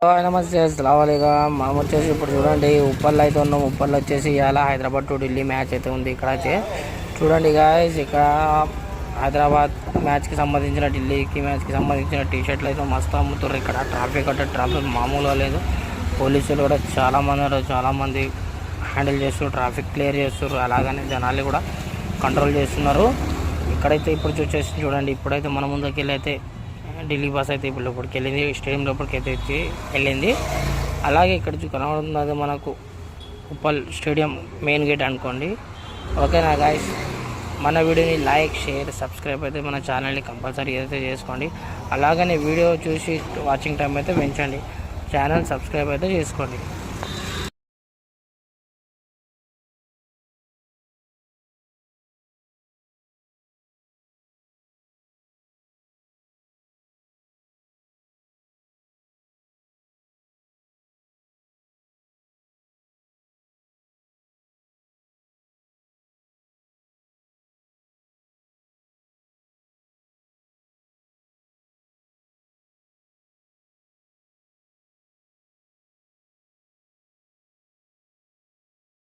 నమస్తే అస్సలాముఅలైకుం. మనం వచ్చేసి ఇప్పుడు చూడండి ఉప్పల్లో అయితే ఉన్నాం. ఉప్పల్లో వచ్చేసి ఇవాళ హైదరాబాద్ టు ఢిల్లీ మ్యాచ్ అయితే ఉంది. ఇక్కడ అయితే చూడండి గాయస్, ఇక్కడ హైదరాబాద్ మ్యాచ్కి సంబంధించిన ఢిల్లీకి మ్యాచ్కి సంబంధించిన టీషర్ట్లు అయితే మస్తు అమ్ముతారు. ఇక్కడ ట్రాఫిక్ మామూలుగా లేదు. పోలీసులు కూడా చాలామంది హ్యాండిల్ చేస్తారు, ట్రాఫిక్ క్లియర్ చేస్తారు. అలాగనే జనాలు కూడా కంట్రోల్ చేస్తున్నారు. ఇక్కడైతే ఇప్పుడు చూడండి, ఇప్పుడైతే మన ముందుకు వెళ్ళి అయితే ఢిల్లీ బస్ అయితే ఇప్పుడు లోపలికి వెళ్ళింది, స్టేడియం లోపలికి అయితే వెళ్ళింది. అలాగే ఇక్కడ కనబడుతున్నది మనకు ఉప్పల్ స్టేడియం మెయిన్ గేట్ అనుకోండి. ఓకేనా గాయస్, మన వీడియోని లైక్, షేర్, సబ్స్క్రైబ్ అయితే మన ఛానల్ని కంపల్సరీ అయితే చేసుకోండి. అలాగనే వీడియో చూసి వాచింగ్ టైం అయితే పెంచండి. ఛానల్ సబ్స్క్రైబ్ అయితే చేసుకోండి.